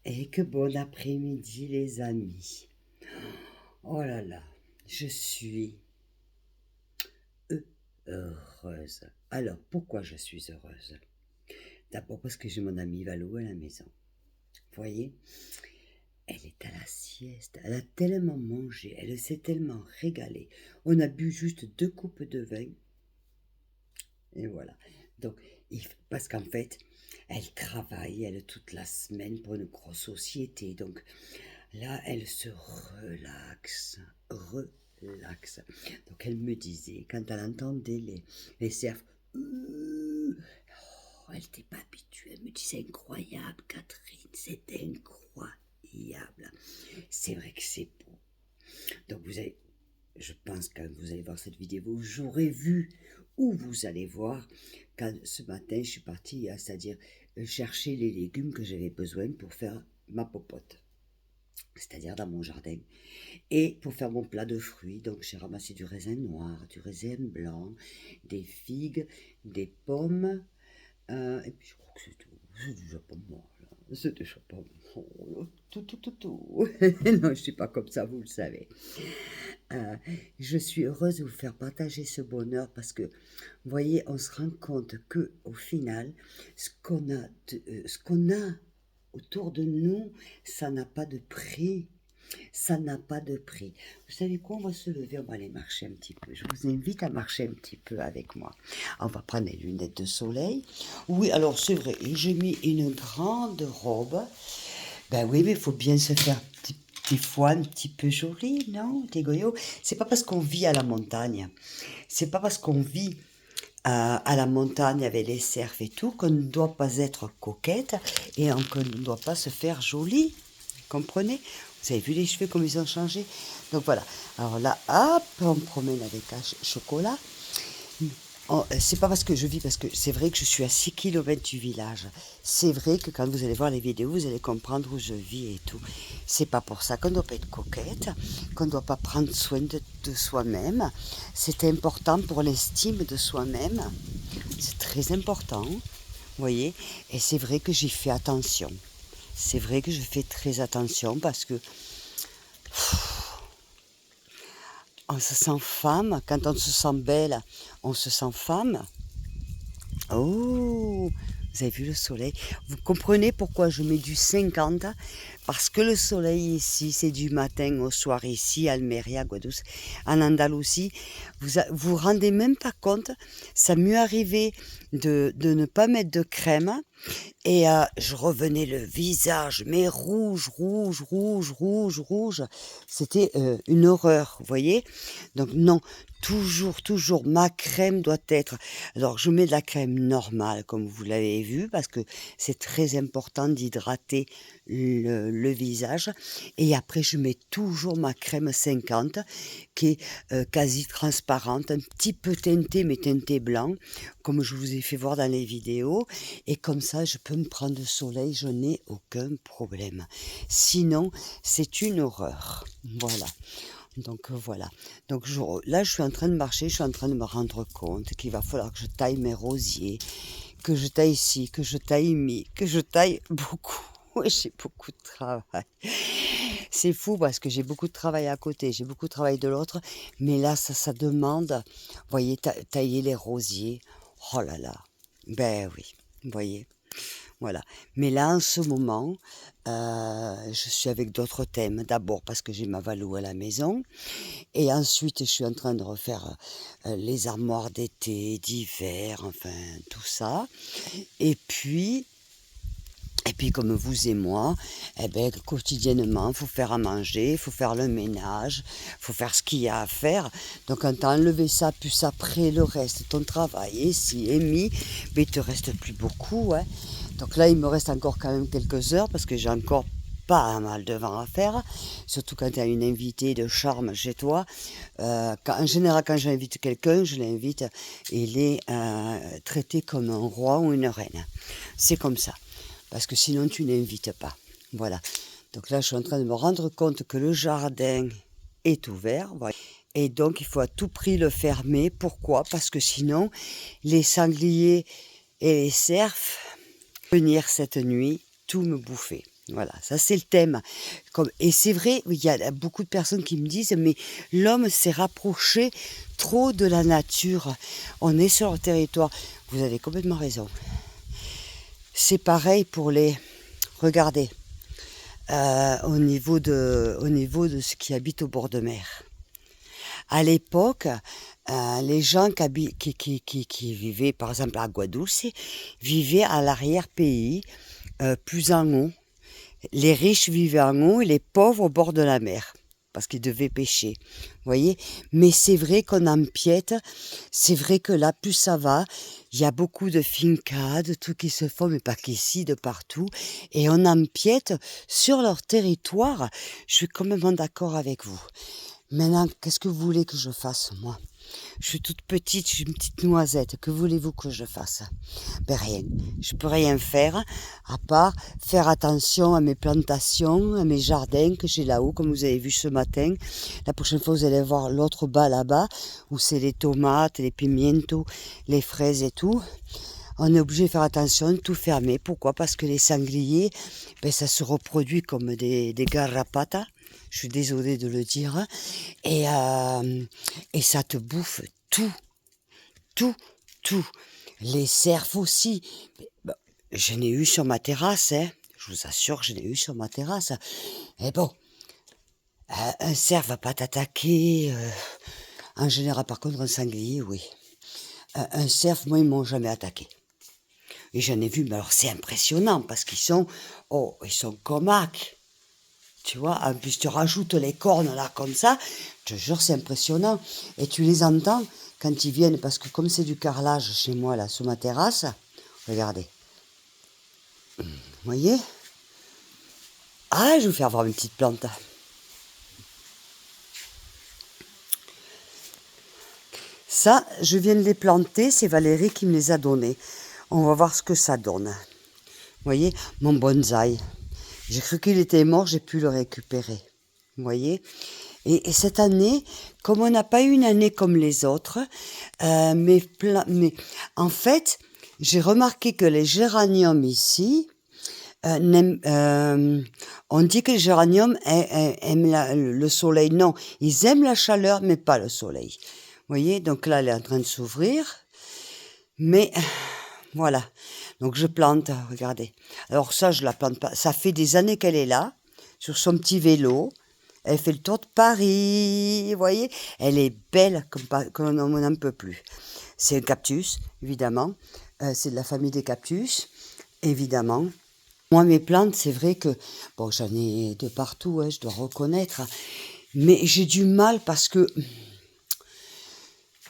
Et que bon après-midi les amis. Oh là là, je suis heureuse. Alors pourquoi je suis heureuse? D'abord parce que j'ai mon amie Valou à la maison. Vous voyez, elle est à la sieste, elle a tellement mangé, elle s'est tellement régalée. On a bu juste 2 coupes de vin et voilà. Donc, parce qu'en fait, elle travaille, elle toute la semaine pour une grosse société. Donc là, elle se relaxe. Donc elle me disait, quand elle entendait les cerfs, elle n'était pas habituée. Elle me dit, c'est incroyable, Catherine, c'est incroyable. C'est vrai que c'est beau. Donc je pense que quand vous allez voir cette vidéo, j'aurais vu où vous allez voir quand ce matin je suis partie, c'est-à-dire chercher les légumes que j'avais besoin pour faire ma popote, c'est-à-dire dans mon jardin. Et pour faire mon plat de fruits, donc j'ai ramassé du raisin noir, du raisin blanc, des figues, des pommes, et puis je crois que c'est tout. C'est déjà pas mal. C'est déjà pas mal. Tout. Non, je ne suis pas comme ça, vous le savez. Je suis heureuse de vous faire partager ce bonheur parce que, vous voyez, on se rend compte que au final, ce qu'on a autour de nous, ça n'a pas de prix. Ça n'a pas de prix. Vous savez quoi? On va se lever, on va aller marcher un petit peu. Je vous invite à marcher un petit peu avec moi. On va prendre les lunettes de soleil. Oui, alors c'est vrai, j'ai mis une grande robe. Ben oui, mais il faut bien se faire des fois un petit peu joli, non, des goyots? C'est pas parce qu'on vit à la montagne, c'est pas parce qu'on vit à la montagne avec les cerfs et tout qu'on ne doit pas être coquette et qu'on ne doit pas se faire jolie. Comprenez? Vous avez vu les cheveux comme ils ont changé? Donc voilà. Alors là, hop, on promène avec un chocolat. C'est pas parce que je vis, parce que c'est vrai que je suis à 6 km du village. C'est vrai que quand vous allez voir les vidéos, vous allez comprendre où je vis et tout. C'est pas pour ça qu'on ne doit pas être coquette, qu'on ne doit pas prendre soin de soi-même. C'est important pour l'estime de soi-même. C'est très important, vous voyez. Et c'est vrai que j'y fais attention. C'est vrai que je fais très attention parce que on se sent femme. Quand on se sent belle, on se sent femme. Oh, vous avez vu le soleil? Vous comprenez pourquoi je mets du 50? Parce que le soleil ici, c'est du matin au soir ici, à Almeria, Guadeloupe, en Andalousie. Vous rendez même pas compte, ça m'est arrivé de ne pas mettre de crème. Et je revenais le visage, mais rouge. C'était une horreur, vous voyez? Donc non, toujours, ma crème doit être... Alors, je mets de la crème normale, comme vous l'avez vu, parce que c'est très important d'hydrater le visage. Et après, je mets toujours ma crème 50, qui est quasi transparente, un petit peu teintée, mais teintée blanc, comme je vous ai fait voir dans les vidéos. Et comme ça, je peux me prendre le soleil, je n'ai aucun problème. Sinon, c'est une horreur. Voilà. Donc voilà. Donc là, je suis en train de marcher, je suis en train de me rendre compte qu'il va falloir que je taille mes rosiers, que je taille ci, que je taille mi, que je taille beaucoup. Oui, j'ai beaucoup de travail. C'est fou parce que j'ai beaucoup de travail à côté, j'ai beaucoup de travail de l'autre, mais là, ça demande, vous voyez, tailler les rosiers. Oh là là. Ben oui, vous voyez. Voilà. Mais là, en ce moment, je suis avec d'autres thèmes. D'abord parce que j'ai ma Valou à la maison. Et ensuite, je suis en train de refaire les armoires d'été, d'hiver, enfin, tout ça. Et puis, comme vous et moi, eh ben, quotidiennement, il faut faire à manger, il faut faire le ménage, il faut faire ce qu'il y a à faire. Donc quand tu as enlevé ça, plus après le reste, ton travail ici est mis, mais il te reste plus beaucoup. Hein. Donc là, il me reste encore quand même quelques heures parce que j'ai encore pas mal de vent à faire, surtout quand tu as une invitée de charme chez toi. En général, quand j'invite quelqu'un, je l'invite, il est traité comme un roi ou une reine. C'est comme ça. Parce que sinon tu n'invites pas. Voilà. Donc là, je suis en train de me rendre compte que le jardin est ouvert. Voilà. Et donc, il faut à tout prix le fermer. Pourquoi? Parce que sinon, les sangliers et les cerfs venir cette nuit tout me bouffer. Voilà, ça c'est le thème. Et c'est vrai, il y a beaucoup de personnes qui me disent, mais l'homme s'est rapproché trop de la nature. On est sur le territoire. Vous avez complètement raison. C'est pareil pour les... Regardez, au niveau de ceux qui habitent au bord de mer. À l'époque, les gens qui vivaient, par exemple, à Guadeloupe, vivaient à l'arrière-pays, plus en haut. Les riches vivaient en haut et les pauvres au bord de la mer, parce qu'ils devaient pêcher. Vous voyez? Mais c'est vrai qu'on empiète, c'est vrai que là, plus ça va, il y a beaucoup de fincas, de trucs qui se font, mais pas qu'ici, de partout, et on empiète sur leur territoire. Je suis complètement d'accord avec vous. Maintenant, qu'est-ce que vous voulez que je fasse, moi? Je suis toute petite, je suis une petite noisette. Que voulez-vous que je fasse? Ben rien. Je peux rien faire, à part faire attention à mes plantations, à mes jardins que j'ai là-haut, comme vous avez vu ce matin. La prochaine fois, vous allez voir l'autre bas là-bas, où c'est les tomates, les pimientos, les fraises et tout. On est obligé de faire attention, de tout fermer. Pourquoi? Parce que les sangliers, ben, ça se reproduit comme des garrapatas. Je suis désolée de le dire. Et ça te bouffe tout, tout, tout. Les cerfs aussi. Ben, je n'ai eu sur ma terrasse, hein. Je vous assure que je n'ai eu sur ma terrasse. Mais bon, un cerf va pas t'attaquer. En général, par contre, un sanglier, oui. Un cerf, moi, ils m'ont jamais attaqué. Et j'en ai vu, mais alors c'est impressionnant parce qu'ils sont, oh, ils sont comaques. Tu vois, en plus tu rajoutes les cornes là comme ça, je te jure c'est impressionnant. Et tu les entends quand ils viennent, parce que comme c'est du carrelage chez moi là, sur ma terrasse, regardez. Vous voyez? Ah, je vais vous faire voir une petite plante. Ça, je viens de les planter, c'est Valérie qui me les a donnés. On va voir ce que ça donne. Vous voyez, mon bonsaï. J'ai cru qu'il était mort, j'ai pu le récupérer. Vous voyez? Et cette année, comme on n'a pas eu une année comme les autres, mais en fait, j'ai remarqué que les géraniums ici, on dit que les géraniums aiment le soleil. Non, ils aiment la chaleur, mais pas le soleil. Vous voyez, donc là, elle est en train de s'ouvrir. Mais voilà. Donc je plante, regardez. Alors ça, je la plante pas. Ça fait des années qu'elle est là, sur son petit vélo. Elle fait le tour de Paris, vous voyez. Elle est belle comme on n'en peut plus. C'est un cactus, évidemment. C'est de la famille des cactus, évidemment. Moi, mes plantes, c'est vrai que, bon, j'en ai de partout, hein, je dois reconnaître. Mais j'ai du mal parce que,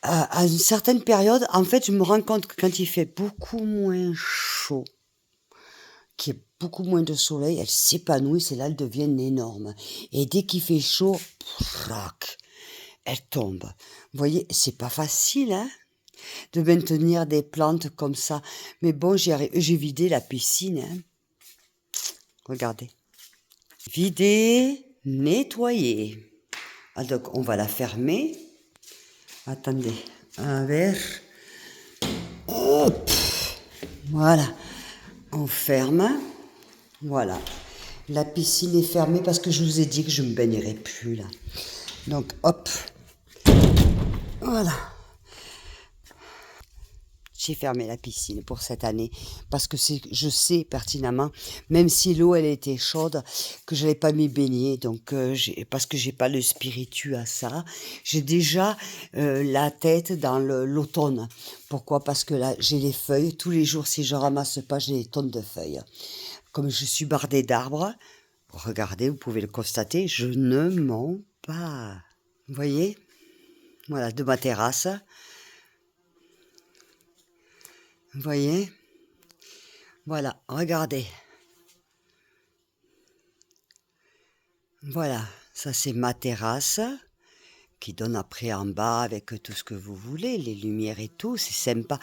à une certaine période, en fait, je me rends compte que quand il fait beaucoup moins chaud, qu'il y a beaucoup moins de soleil, elles s'épanouissent et là, elles deviennent énormes. Et dès qu'il fait chaud, prac, elles tombent. Vous voyez, c'est pas facile, hein, de maintenir des plantes comme ça. Mais bon, j'ai vidé la piscine, hein. Regardez. Vider, nettoyer. Ah, donc, on va la fermer. Attendez, un verre. Hop, voilà. On ferme. Voilà. La piscine est fermée parce que je vous ai dit que je ne me baignerai plus là. Donc, hop. Voilà. J'ai fermé la piscine pour cette année parce que je sais pertinemment, même si l'eau elle était chaude, que je n'allais pas m'y baigner. Donc, parce que j'ai pas le spiritu à ça. J'ai déjà la tête dans l'automne. Pourquoi? Parce que là, j'ai les feuilles. Tous les jours, si je ramasse pas, j'ai des tonnes de feuilles. Comme je suis bardée d'arbres, regardez, vous pouvez le constater, je ne mens pas. Vous voyez? Voilà, de ma terrasse. Vous voyez? Voilà, regardez. Voilà, ça c'est ma terrasse qui donne après en bas avec tout ce que vous voulez, les lumières et tout, c'est sympa,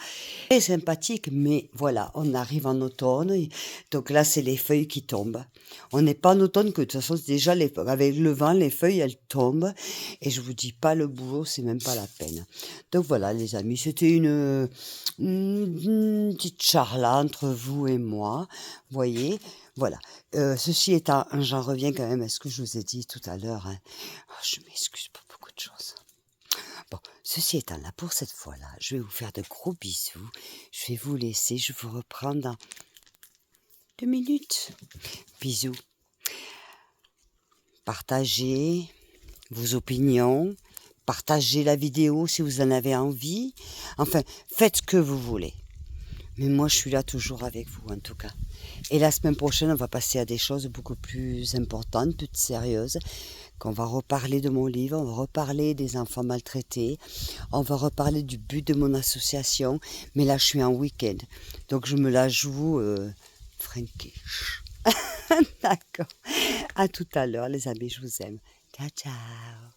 très sympathique, mais voilà, on arrive en automne, donc là, c'est les feuilles qui tombent. On n'est pas en automne que de toute façon, déjà, avec le vent, les feuilles, elles tombent, et je vous dis pas, le boulot, c'est même pas la peine. Donc voilà, les amis, c'était une petite charla entre vous et moi, voyez, voilà. Ceci étant, j'en reviens quand même à ce que je vous ai dit tout à l'heure, hein. Oh, je m'excuse pour beaucoup de choses. Bon, ceci étant là, pour cette fois-là, je vais vous faire de gros bisous. Je vais vous laisser, je vous reprends dans 2 minutes. Bisous. Partagez vos opinions, partagez la vidéo si vous en avez envie. Enfin, faites ce que vous voulez. Mais moi, je suis là toujours avec vous, en tout cas. Et la semaine prochaine, on va passer à des choses beaucoup plus importantes, plus sérieuses, qu'on va reparler de mon livre, on va reparler des enfants maltraités, on va reparler du but de mon association. Mais là, je suis en week-end, donc je me la joue frankish. D'accord. À tout à l'heure, les amis, je vous aime. Ciao, ciao.